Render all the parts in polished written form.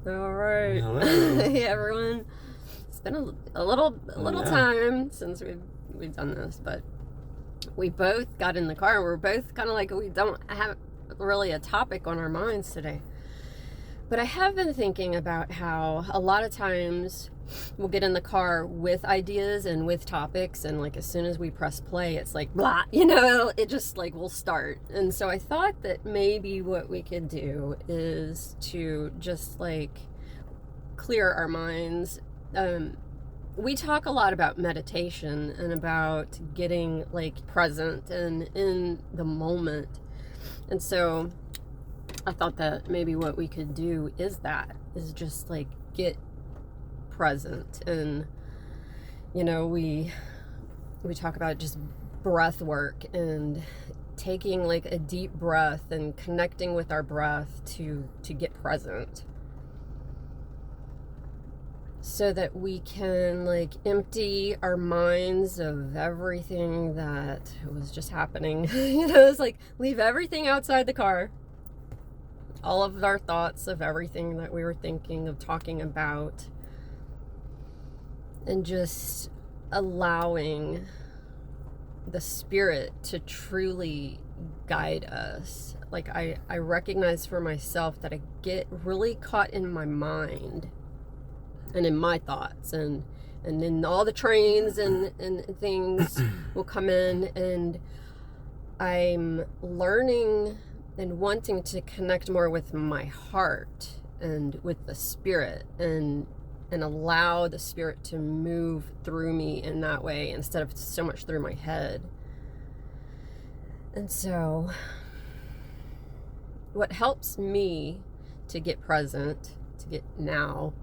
All right. Hello. Hey everyone. It's been a little time since we've done this, but we both got in the car and we're both kind of like we don't have really a topic on our minds today. But I have been thinking about how a lot of times we'll get in the car with ideas and with topics, and like as soon as we press play, it's like blah, it just like will start. And so I thought that maybe what we could do is to just like clear our minds. We talk a lot about meditation and about getting like present and in the moment. And so I thought that maybe what we could do is just like get present. And we talk about just breath work and taking like a deep breath and connecting with our breath to get present, so that we can like empty our minds of everything that was just happening. It's like leave everything outside the car, all of our thoughts of everything that we were thinking of talking about, and just allowing the spirit to truly guide us. Like I recognize for myself that I get really caught in my mind and in my thoughts, and then all the trains and things will come in, and I'm learning and wanting to connect more with my heart and with the spirit, and allow the spirit to move through me in that way instead of so much through my head. And so what helps me to get present, to get now,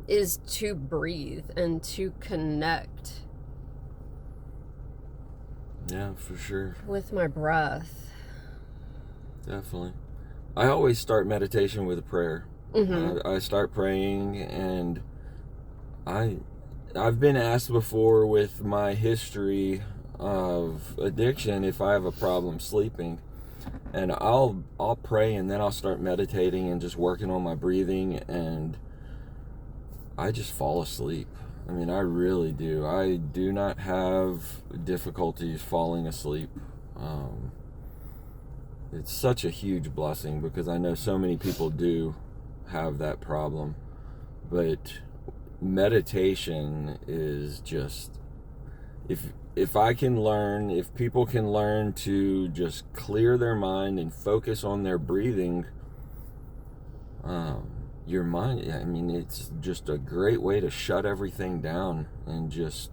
is to breathe and to connect. Yeah, for sure. With my breath. Definitely. I always start meditation with a prayer. Mm-hmm. I start praying, and I've been asked before with my history of addiction if I have a problem sleeping, and I'll pray and then I'll start meditating and just working on my breathing, and I just fall asleep. I mean, I really do. I do not have difficulties falling asleep. It's such a huge blessing because I know so many people do have that problem. But meditation is just, if I can learn, if people can learn to just clear their mind and focus on their breathing, your mind, I mean, it's just a great way to shut everything down and just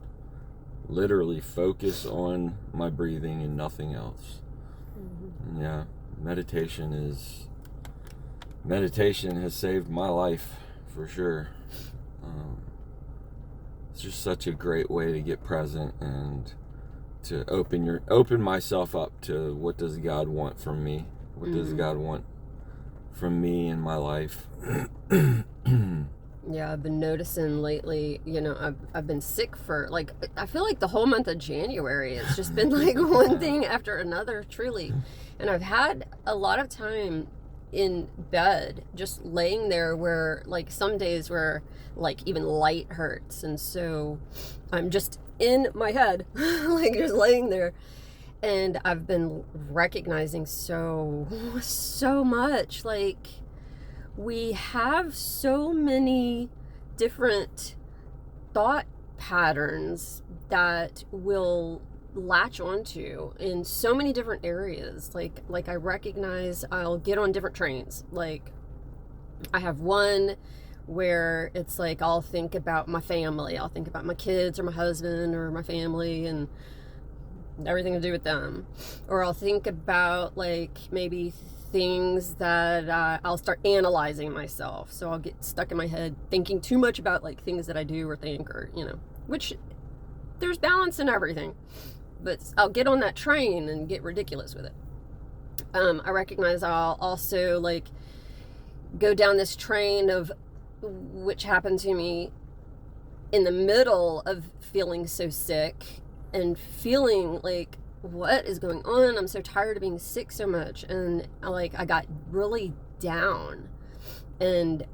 literally focus on my breathing and nothing else. Mm-hmm. Yeah, meditation has saved my life for sure. It's just such a great way to get present and to open myself up to what does God want from me? What mm-hmm. does God want from me in my life? Yeah, I've been noticing lately, I've been sick for like, I feel like the whole month of January, it's just been like one thing after another, truly. And I've had a lot of time in bed, just laying there, where like some days where like even light hurts. And so I'm just in my head, like just laying there. And I've been recognizing so much, like we have so many different thought patterns that will latch onto in so many different areas. Like I recognize I'll get on different trains. Like I have one where it's like I'll think about my family. I'll think about my kids or my husband or my family and everything to do with them. Or I'll think about like maybe things that I'll start analyzing myself. So I'll get stuck in my head thinking too much about like things that I do or think, or which there's balance in everything. But I'll get on that train and get ridiculous with it. I recognize I'll also like go down this train of, which happened to me in the middle of feeling so sick and feeling like, what is going on? I'm so tired of being sick so much. And I got really down, and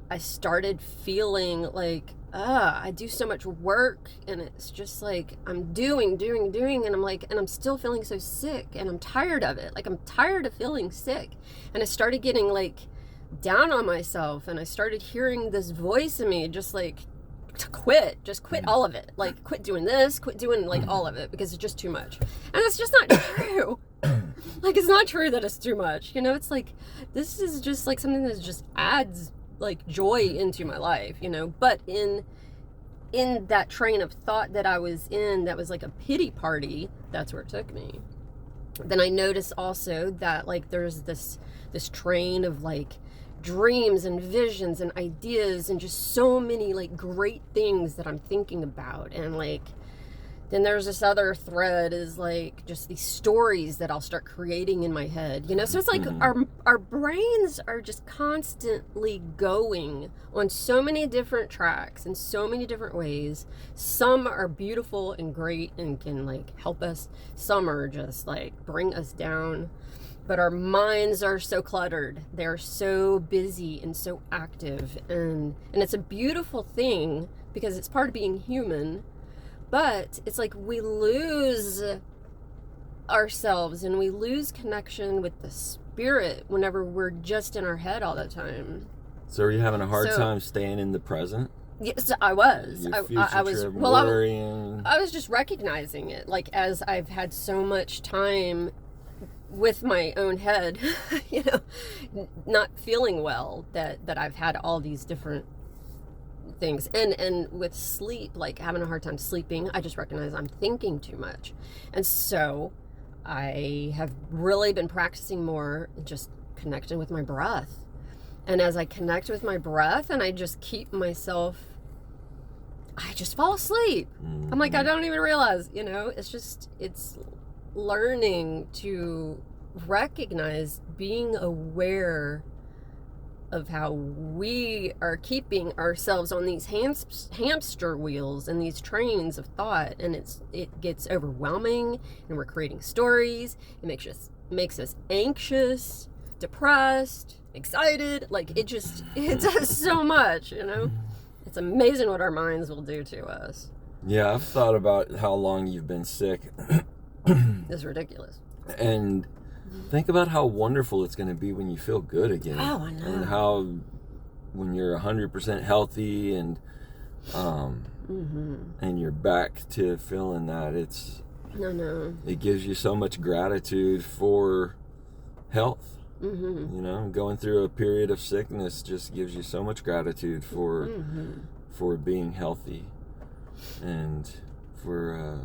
I started feeling like, I do so much work, and it's just like I'm doing, and I'm like, and I'm still feeling so sick, and I'm tired of it. Like, I'm tired of feeling sick. And I started getting like down on myself, and I started hearing this voice in me just like, to just quit all of it. Like, quit doing this, quit doing like all of it, because it's just too much. And it's just not true. Like, it's not true that it's too much. You know, it's like, this is just like something that just adds like joy into my life, you know. But in that train of thought that I was in, that was like a pity party, that's where it took me. Then I noticed also that like there's this train of like dreams and visions and ideas and just so many like great things that I'm thinking about. And like, then there's this other thread, is like just these stories that I'll start creating in my head, you know. So it's like our brains are just constantly going on so many different tracks in so many different ways. Some are beautiful and great and can like help us, some are just like bring us down. But our minds are so cluttered, they're so busy and so active, and it's a beautiful thing because it's part of being human. But it's like we lose ourselves and we lose connection with the spirit whenever we're just in our head all the time. So are you having a hard time staying in the present? Yes, I was. I was worrying. I was just recognizing it, like, as I've had so much time with my own head, you know, not feeling well, that I've had all these different things. And with sleep, like having a hard time sleeping, I just recognize I'm thinking too much. And so I have really been practicing more just connecting with my breath. And as I connect with my breath and I just keep myself, I just fall asleep. Mm-hmm. I'm like, I don't even realize, you know. It's learning to recognize, being aware of how we are keeping ourselves on these hamster wheels and these trains of thought, and it gets overwhelming, and we're creating stories. It makes us anxious, depressed, excited. Like, it does so much, you know. It's amazing what our minds will do to us. Yeah, I've thought about how long you've been sick. It's ridiculous. And think about how wonderful it's going to be when you feel good again. Oh, I know. And how when you're 100% healthy and and you're back to feeling that, it gives you so much gratitude for health. Mm-hmm. You know, going through a period of sickness just gives you so much gratitude for being healthy, and for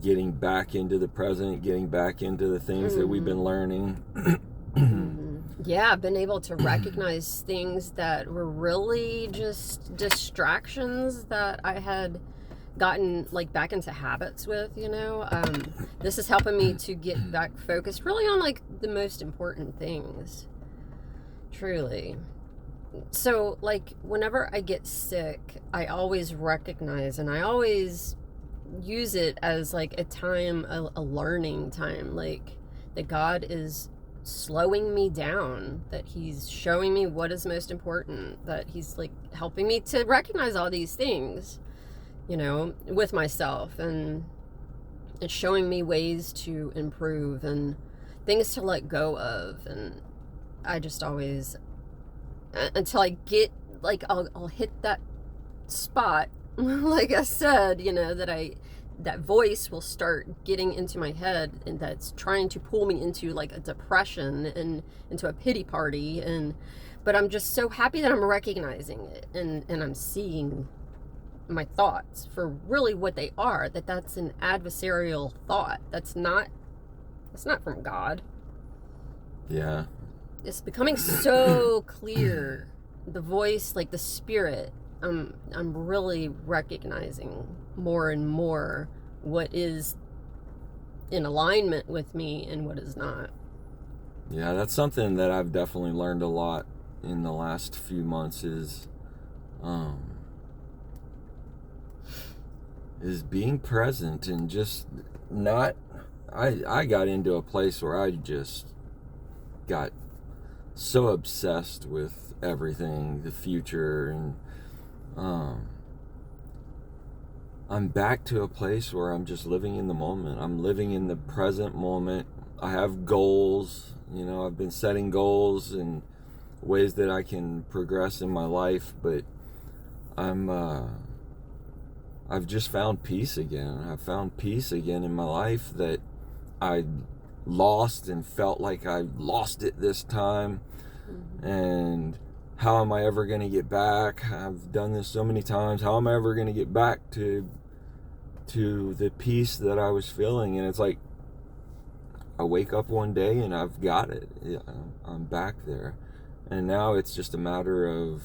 getting back into the present, getting back into the things that we've been learning. Yeah, I've been able to recognize things that were really just distractions that I had gotten like back into habits with, you know. This is helping me to get back focused really on like the most important things, truly. So like whenever I get sick, I always recognize, and I always use it as like a time, a learning time, like that God is slowing me down, that he's showing me what is most important, that he's like helping me to recognize all these things, you know, with myself, and it's showing me ways to improve and things to let go of. And I just always, until I get like, I'll hit that spot, like I said, you know, that voice will start getting into my head, and that's trying to pull me into like a depression and into a pity party. But I'm just so happy that I'm recognizing it, and I'm seeing my thoughts for really what they are, that's an adversarial thought. That's not from God. Yeah. It's becoming so clear. The voice, like the spirit, I'm really recognizing more and more what is in alignment with me and what is not. Yeah, that's something that I've definitely learned a lot in the last few months is being present and just not. I got into a place where I just got so obsessed with everything, the future, and I'm back to a place where I'm just living in the moment. I'm living in the present moment. I have goals. I've been setting goals and ways that I can progress in my life, but I've just found peace again. I've found peace again in my life that I lost and felt like I lost it this time. And how am I ever going to get back? I've done this so many times. How am I ever going to get back to the peace that I was feeling? And it's like I wake up one day and I've got it. I'm back there. And now it's just a matter of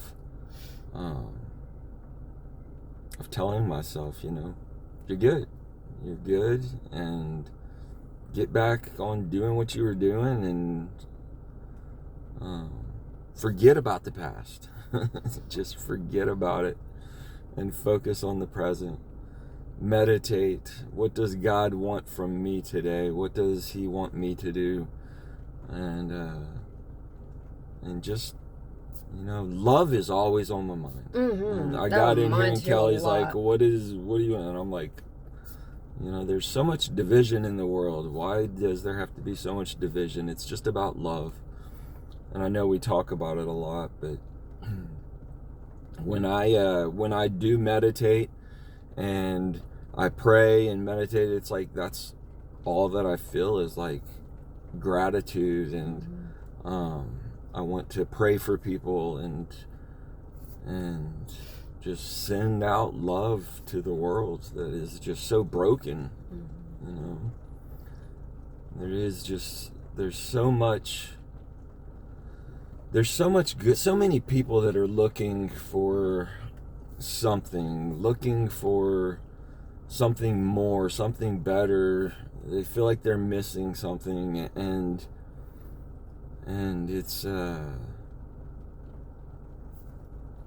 telling myself, you're good. You're good, and get back on doing what you were doing, and forget about the past. Just forget about it and focus on the present. Meditate. What does God want from me today? What does He want me to do? And just, love is always on my mind. And I got in here and Kelly's like, what are you? And I'm like, there's so much division in the world. Why does there have to be so much division? It's just about love. And I know we talk about it a lot, but when I do meditate and I pray and meditate, it's like that's all that I feel is like gratitude, and I want to pray for people and just send out love to the world that is just so broken. There's so much good, so many people that are looking for something more, something better. They feel like they're missing something, and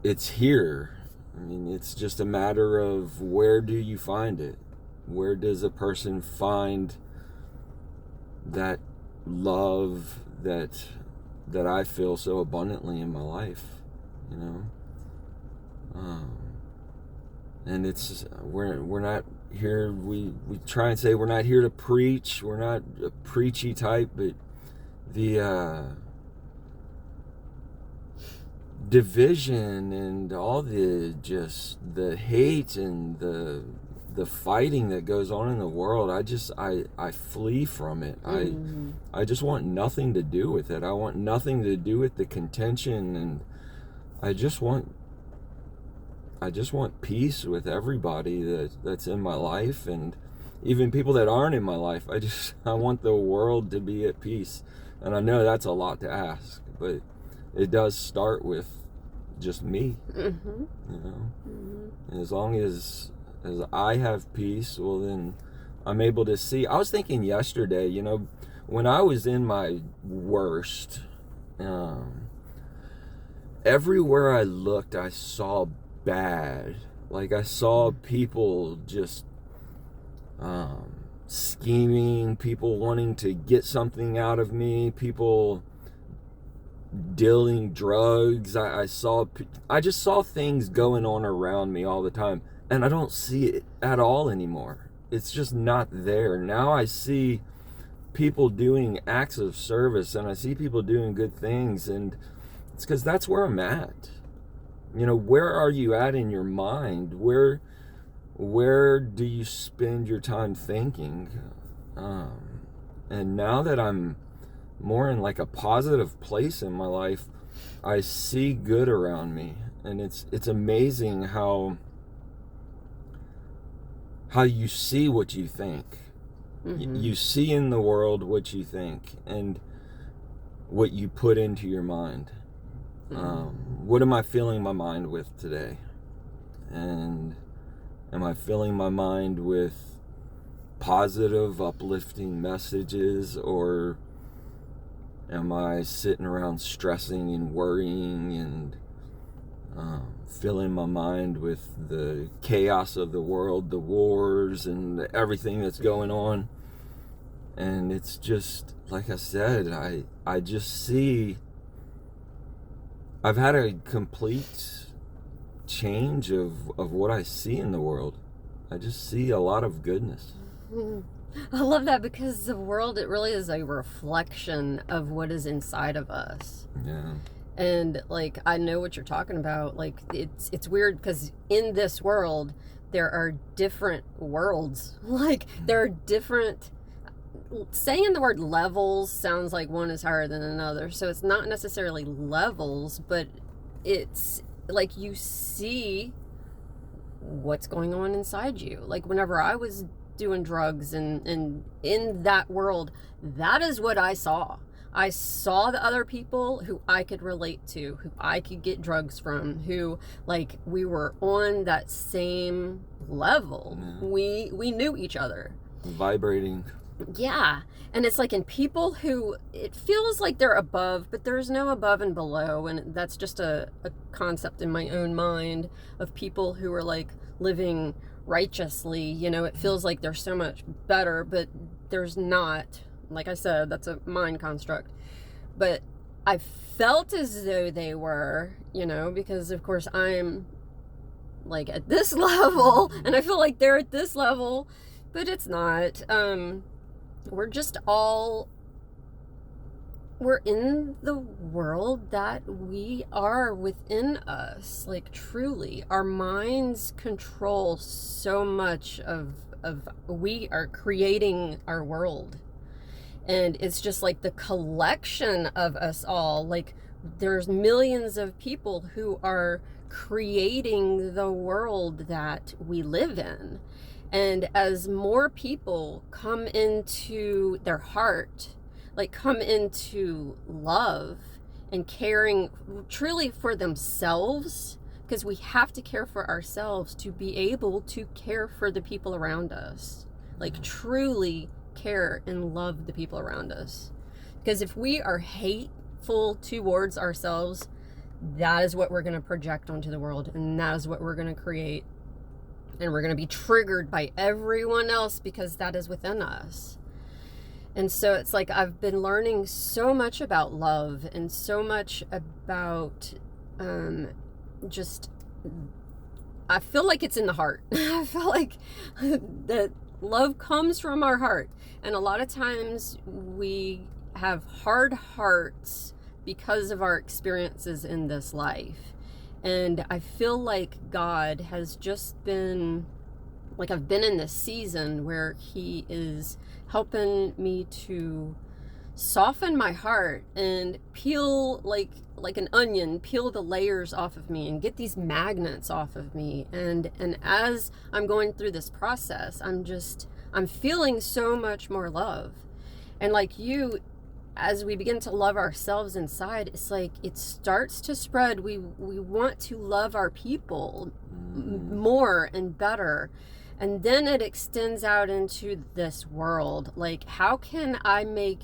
it's here. I mean, it's just a matter of where do you find it? Where does a person find that love that I feel so abundantly in my life, and it's we're not here. We try and say we're not here to preach. We're not a preachy type, but the division and all the hate and the fighting that goes on in the world, I flee from it. I just want nothing to do with it. I want nothing to do with the contention, and I just want peace with everybody that's in my life, and even people that aren't in my life. I want the world to be at peace. And I know that's a lot to ask, but it does start with just me. As long as I have peace, well, then I'm able to see. I was thinking yesterday, when I was in my worst, everywhere I looked, I saw bad. Like, I saw people just scheming, people wanting to get something out of me, people dealing drugs. I just saw things going on around me all the time, and I don't see it at all anymore. It's just not there. Now I see people doing acts of service, and I see people doing good things, and it's because that's where I'm at. Where are you at in your mind? Where do you spend your time thinking? And now that I'm more in like a positive place in my life, I see good around me, and it's amazing how you see what you think. You see in the world what you think and what you put into your mind. What am I filling my mind with today? And am I filling my mind with positive, uplifting messages, or am I sitting around stressing and worrying and filling my mind with the chaos of the world, the wars and everything that's going on? And it's just, like I said, I just see I've had a complete change of what I see in the world. I just see a lot of goodness. I love that, because the world, it really is a reflection of what is inside of us. Yeah. And like, I know what you're talking about. Like, it's weird because in this world there are different worlds. Like, there are different, saying the word levels sounds like one is higher than another. So it's not necessarily levels, but it's like you see what's going on inside you. Like, whenever I was doing drugs and in that world, that is what I saw. I saw the other people who I could relate to, who I could get drugs from, who, like, we were on that same level. Yeah. We knew each other. Vibrating. Yeah. And it's like, in people who it feels like they're above, but there's no above and below. And that's just a concept in my own mind of people who are like living righteously. You know, it feels like they're so much better, but there's not. Like I said, that's a mind construct. But I felt as though they were, you know, because of course I'm like at this level and I feel like they're at this level, but it's not. We're just all, we're in the world that we are within us. Like, truly, our minds control so much of we are creating our world. And it's just like the collection of us all. Like, there's millions of people who are creating the world that we live in. And as more people come into their heart, like come into love and caring truly for themselves, because we have to care for ourselves to be able to care for the people around us. Like, truly care and love the people around us. Because if we are hateful towards ourselves, that is what we're going to project onto the world, and that is what we're going to create. And we're going to be triggered by everyone else because that is within us. And so it's like, I've been learning so much about love and so much about just, I feel like it's in the heart. I feel like that love comes from our heart. And a lot of times we have hard hearts because of our experiences in this life. And I feel like God has just been, like, I've been in this season where He is helping me to soften my heart and peel, like an onion, peel the layers off of me and get these magnets off of me. And as I'm going through this process, I'm feeling so much more love. And like you, as we begin to love ourselves inside, it's like it starts to spread. We want to love our people more and better. And then it extends out into this world. Like, how can I make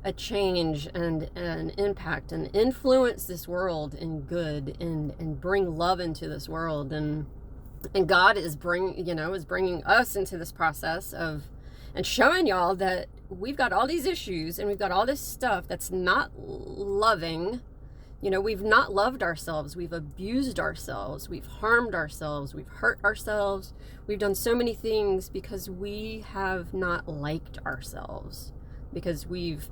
a change and an impact and influence this world in good and bring love into this world? And God is bringing us into this process of, and showing y'all that we've got all these issues and we've got all this stuff that's not loving. You know, we've not loved ourselves. We've abused ourselves. We've harmed ourselves. We've hurt ourselves. We've done so many things because we have not liked ourselves, because we've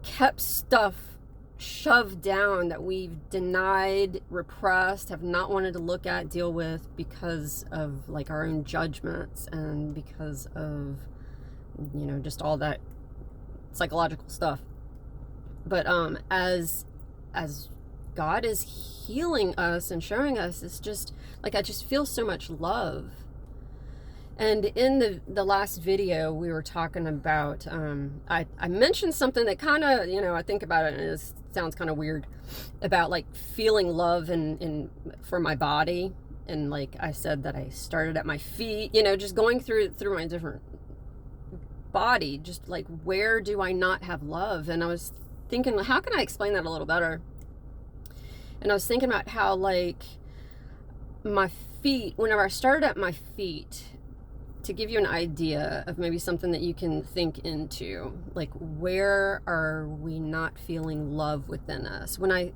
kept stuff shoved down that we've denied, repressed, have not wanted to look at, deal with, because of like our own judgments and because of, you know, just all that psychological stuff. But as God is healing us and showing us, it's just like, I just feel so much love. And in the last video, we were talking about, I mentioned something that kind of, you know, I think about it and it sounds kind of weird, about like feeling love in for my body. And like I said, that I started at my feet, you know, just going through my different body, just like, where do I not have love? And I was thinking, how can I explain that a little better? And I was thinking about how, like, my feet, whenever I started at my feet, to give you an idea of maybe something that you can think into, like, where are we not feeling love within us? When I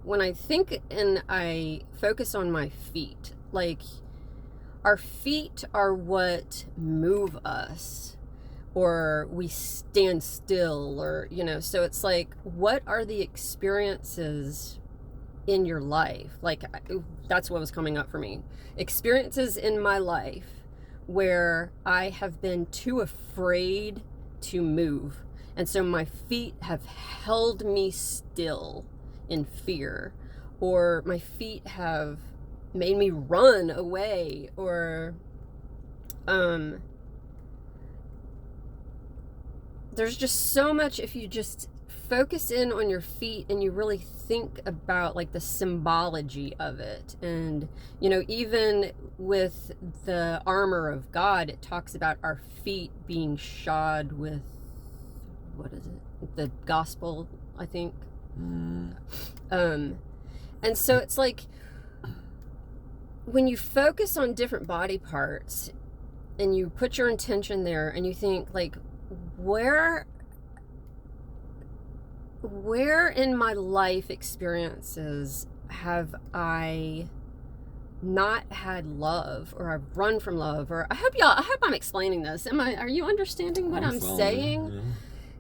when I think and I focus on my feet, like our feet are what move us, or we stand still, or, so it's like, what are the experiences in your life? Like, that's what was coming up for me. Experiences in my life where I have been too afraid to move. And so my feet have held me still in fear, or my feet have made me run away, or there's just so much. If you just focus in on your feet and you really think about like the symbology of it, and even with the armor of God, it talks about our feet being shod with, what is it, the gospel, I think. And so it's like, when you focus on different body parts and you put your intention there and you think like, where in my life experiences have I not had love, or I've run from love, or I hope I'm explaining this. Are you understanding what I'm saying? Yeah.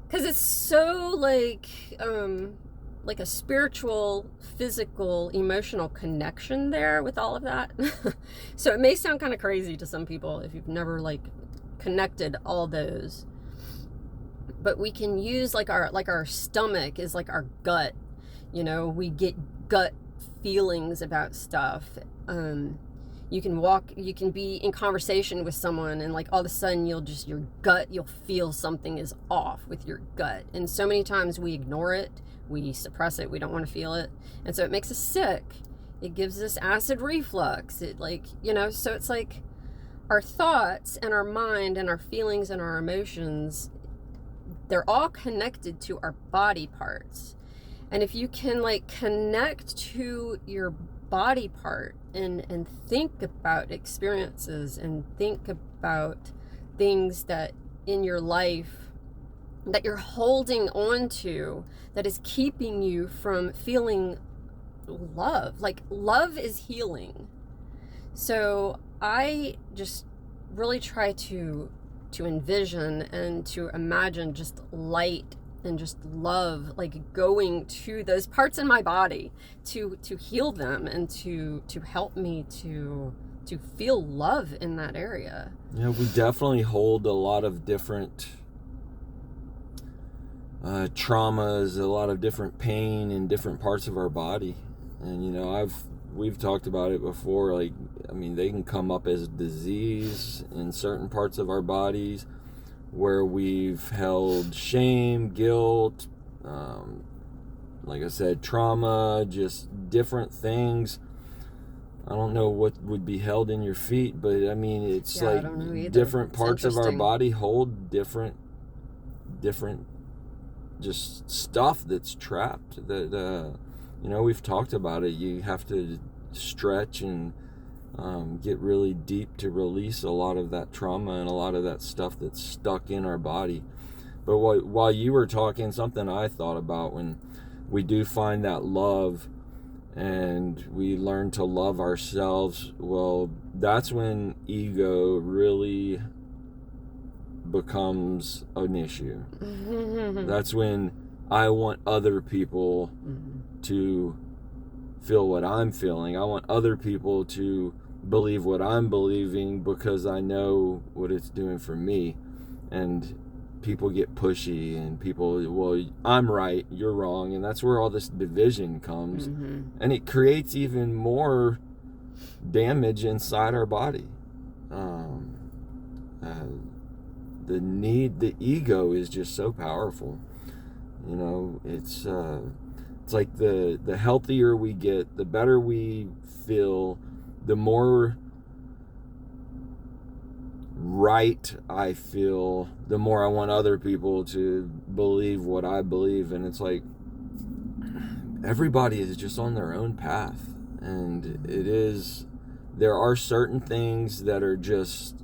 Because it's so like a spiritual, physical, emotional connection there with all of that. So it may sound kind of crazy to some people if you've never like connected all those. But we can use like our stomach is like our gut. We get gut feelings about stuff. You can be in conversation with someone and like all of a sudden you'll feel something is off with your gut. And so many times we ignore it, we suppress it, we don't want to feel it. And so it makes us sick. It gives us acid reflux. It so it's like our thoughts and our mind and our feelings and our emotions, they're all connected to our body parts. And if you can like connect to your body part and think about experiences and think about things that in your life that you're holding on to that is keeping you from feeling love. Like, love is healing. So I just really try to envision and to imagine just light and just love, like going to those parts in my body to heal them and to help me to feel love in that area. Yeah, we definitely hold a lot of different traumas, a lot of different pain in different parts of our body. And we've talked about it before, like, I mean, they can come up as disease in certain parts of our bodies where we've held shame, guilt, like I said, trauma, just different things. I don't know what would be held in your feet, but I mean, it's like different parts of our body hold different just stuff that's trapped that, we've talked about it. You have to stretch and get really deep to release a lot of that trauma and a lot of that stuff that's stuck in our body. But while you were talking, something I thought about, when we do find that love and we learn to love ourselves, well, that's when ego really becomes an issue. That's when I want other people to feel what I'm feeling. I want other people to believe what I'm believing because I know what it's doing for me. And people get pushy and people, well, I'm right, you're wrong. And that's where all this division comes. And it creates even more damage inside our body. The ego is just so powerful. It's like the healthier we get, the better we feel, the more right I feel, the more I want other people to believe what I believe. And it's like, everybody is just on their own path. And there are certain things that are just,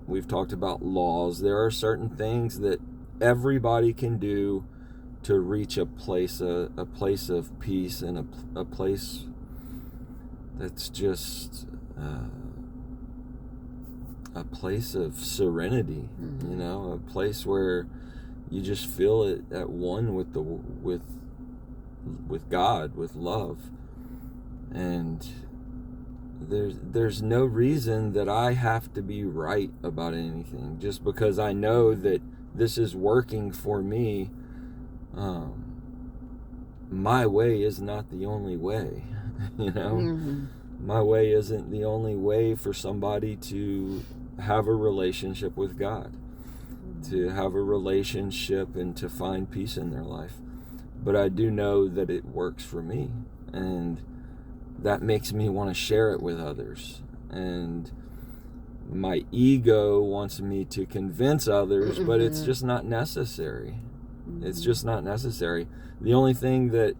we've talked about laws. There are certain things that everybody can do to reach a place of peace, and a place that's just a place of serenity, Mm-hmm. you know, a place where you just feel it at one with God, with love. And there's no reason that I have to be right about anything, just because I know that this is working for me. My way is not the only way. You know, Mm-hmm. my way isn't the only way for somebody to have a relationship with God, to have a relationship and to find peace in their life. But I do know that it works for me, and that makes me want to share it with others. And my ego wants me to convince others, but it's just not necessary. It's just not necessary. The only thing that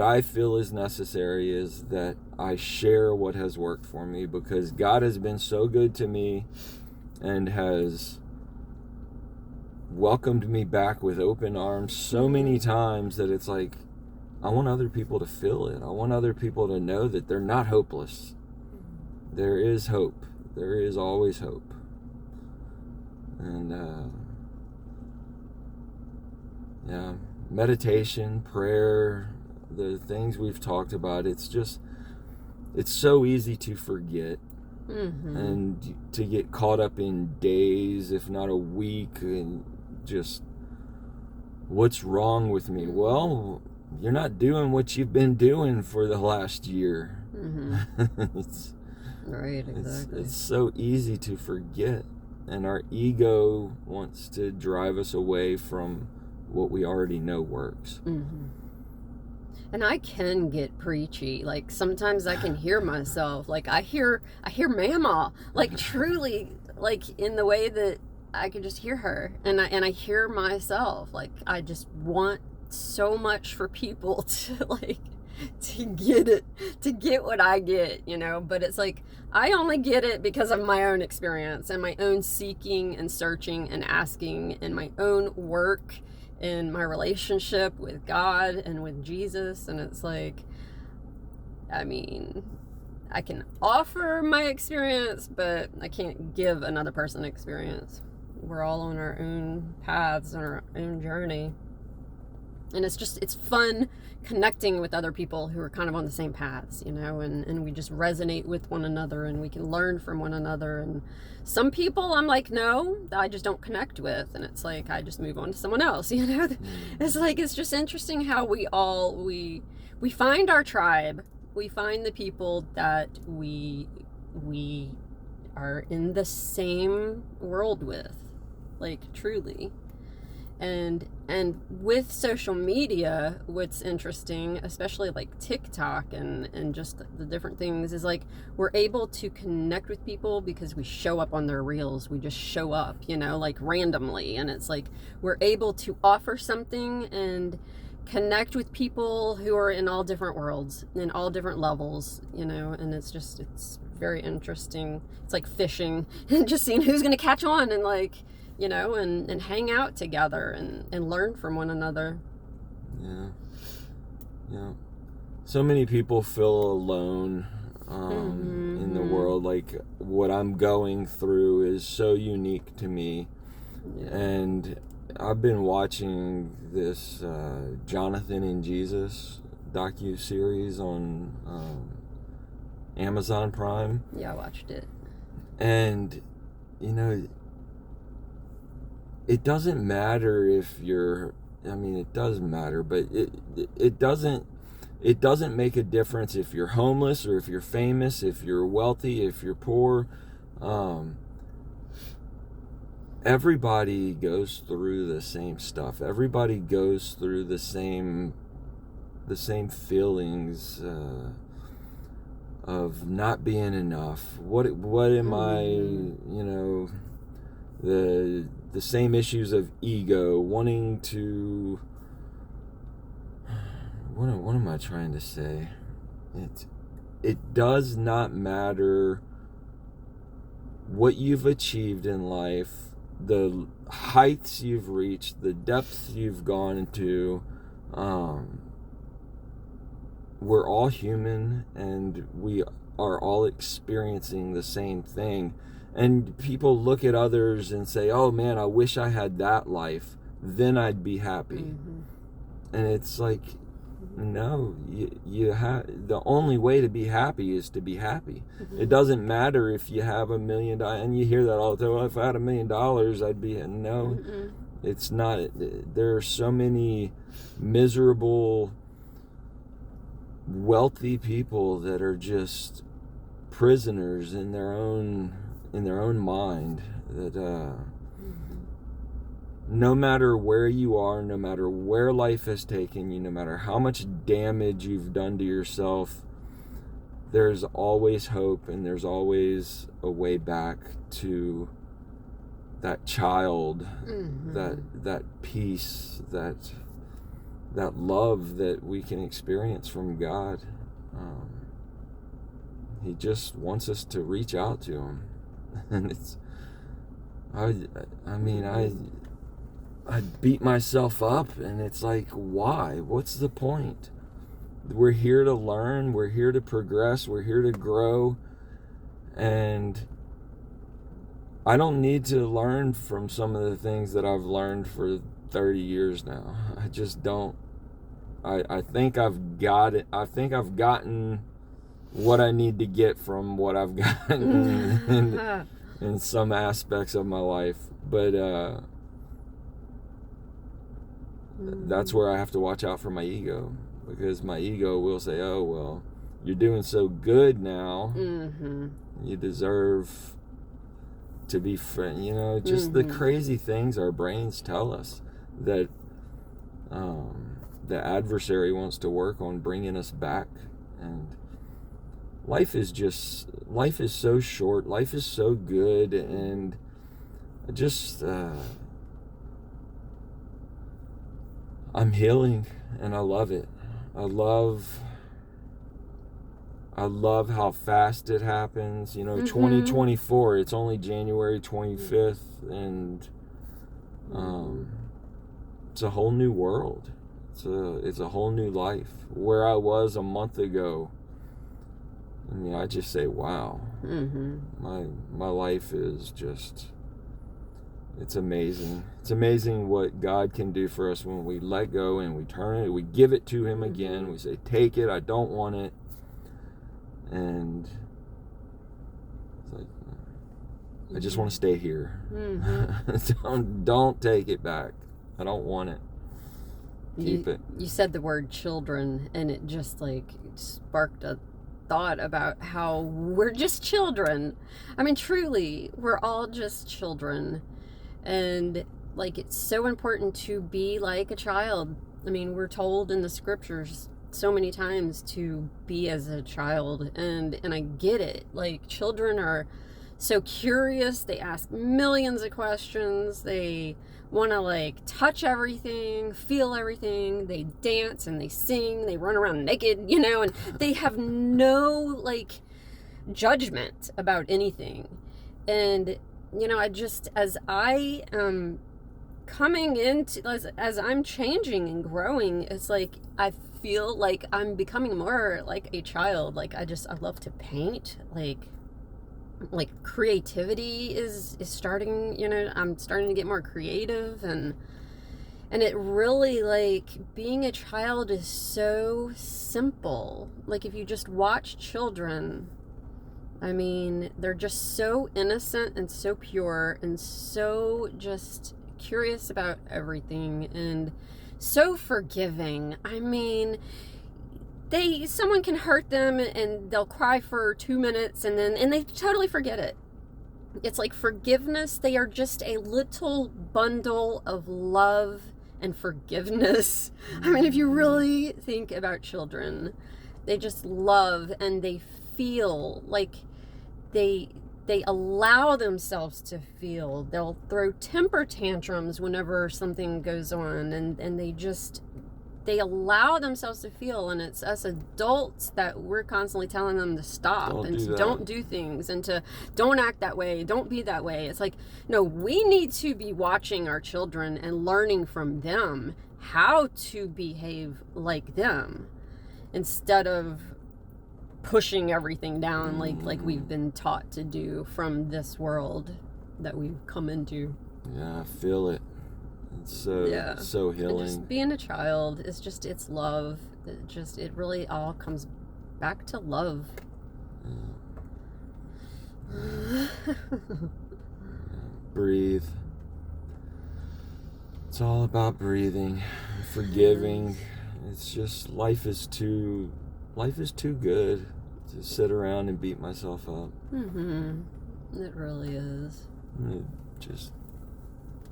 I feel is necessary is that I share what has worked for me, because God has been so good to me and has welcomed me back with open arms so many times that it's like, I want other people to feel it. I want other people to know that they're not hopeless. There is hope. There is always hope. And yeah, meditation, prayer, the things we've talked about, it's so easy to forget. Mm-hmm. And to get caught up in days, if not a week, and just, what's wrong with me? Well, you're not doing what you've been doing for the last year. Mm-hmm. It's Right, exactly. It's so easy to forget, and our ego wants to drive us away from what we already know works. Mm-hmm. And I can get preachy. Like, sometimes I can hear myself. Like, I hear Mama. Like, truly, like, in the way that I can just hear her. And I hear myself. Like, I just want so much for people to, like, to get what I get, you know. But it's like, I only get it because of my own experience and my own seeking and searching and asking and my own work in my relationship with God and with Jesus. And it's like, I mean, I can offer my experience, but I can't give another person experience. We're all on our own paths, on our own journey. And it's fun connecting with other people who are kind of on the same paths, you know, and we just resonate with one another, and we can learn from one another. And some people I'm like, no, I just don't connect with, and it's like, I just move on to someone else, you know. It's like, it's just interesting how we find our tribe. We find the people that we are in the same world with, like, truly. And with social media, what's interesting, especially like TikTok and just the different things, is like, we're able to connect with people because we show up on their reels. We just show up, you know, like, randomly. And it's like, we're able to offer something and connect with people who are in all different worlds, in all different levels, you know. And it's very interesting. It's like fishing and just seeing who's going to catch on, and, like, you know, and hang out together and learn from one another. Yeah. So many people feel alone in the world. Like, what I'm going through is so unique to me. Yeah. And I've been watching this Jonathan and Jesus docu-series on Amazon Prime. Yeah, I watched it. And, you know, it doesn't matter if you're, I mean, it does matter, but it doesn't make a difference if you're homeless or if you're famous, if you're wealthy, if you're poor. Everybody goes through the same stuff. Everybody goes through the same feelings of not being enough. What am I, you know, the same issues of ego, wanting to, what am I trying to say? It does not matter what you've achieved in life. heights you've reached, the depths you've gone into. We're all human, and we are all experiencing the same thing. And people look at others and say, oh man, I wish I had that life, then I'd be happy. And it's like, no, you have, the only way to be happy is to be happy. It doesn't matter if you have $1 million, and you hear that all the time, well, if I had $1 million, I'd be, no, it's not. There are so many miserable, wealthy people that are just prisoners in their own mind, that no matter where you are, no matter where life has taken you, no matter how much damage you've done to yourself, there's always hope, and there's always a way back to that child, that peace, that love that we can experience from God. He just wants us to reach out to him. And it's, I beat myself up, and it's like, why? What's the point? We're here to learn, we're here to progress, we're here to grow, and I don't need to learn from some of the things that I've learned for 30 years now. I just don't. I think I've got it. I think I've gotten what I need to get from what I've gotten in some aspects of my life. But that's where I have to watch out for my ego, because my ego will say, oh, well, you're doing so good now. You deserve to be friend. You know, just the crazy things our brains tell us that the adversary wants to work on bringing us back. And life is so short, life is so good, and just I'm healing, and I love it. I love how fast it happens. You know, 2024, it's only January 25th, and it's a whole new world. It's a whole new life. Where I was a month ago, I mean, I just say, wow. My life is just, it's amazing. It's amazing what God can do for us when we let go and we turn it, we give it to him again. We say, take it, I don't want it. And it's like, I just want to stay here. Don't take it back. I don't want it. Keep it. You said the word children, and it just like sparked a thought about how we're just children. I mean, truly, we're all just children. And like, it's so important to be like a child. I mean, we're told in the scriptures so many times to be as a child, and I get it. Like, children are so curious, they ask millions of questions, they want to like touch everything, feel everything, they dance and they sing, they run around naked, you know, and they have no like judgment about anything. And you know, I just, as I am coming into, as I'm changing and growing, it's like I feel like I'm becoming more like a child. Like I love to paint. Like creativity is starting, you know, I'm starting to get more creative, and it really, like, being a child is so simple. Like, if you just watch children, I mean, they're just so innocent and so pure and so just curious about everything and so forgiving. I mean, someone can hurt them and they'll cry for 2 minutes and they totally forget it. It's like forgiveness. They are just a little bundle of love and forgiveness. I mean, if you really think about children, they just love and they feel like they allow themselves to feel. They'll throw temper tantrums whenever something goes on, and they just they allow themselves to feel, and it's us adults that we're constantly telling them to stop Don't and do to that. don't do things and to don't act that way, don't be that way. It's like, no, we need to be watching our children and learning from them how to behave like them instead of pushing everything down like we've been taught to do from this world that we've come into. Yeah, I feel it. It's so And healing. just being a child is just, it's love. It really all comes back to love. Breathe. It's all about breathing, forgiving. It's just life is too good to sit around and beat myself up. It really is. Just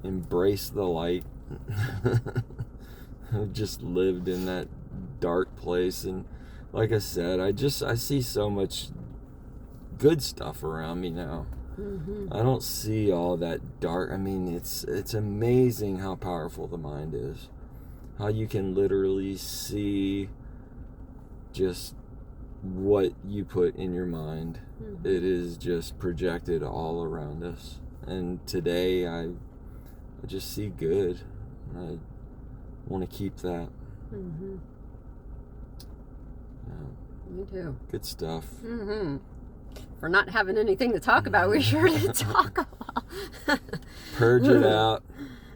embrace the light. I've just lived in that dark place, and like I said, I see so much good stuff around me now. I don't see all that dark. I mean, it's amazing how powerful the mind is. How you can literally see just what you put in your mind. It is just projected all around us. And today I just see good. I want to keep that. Yeah, Me too. good stuff. For not having anything to talk about, we're sure to talk about. Purge it out.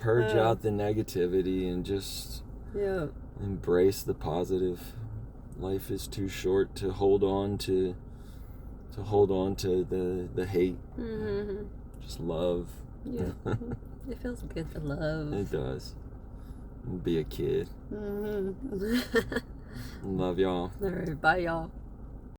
Purge out the negativity and just embrace the positive. Life is too short to hold on to the hate. Just love. Yeah. It feels good to love. It does. Be a kid. Love y'all. All right, bye y'all.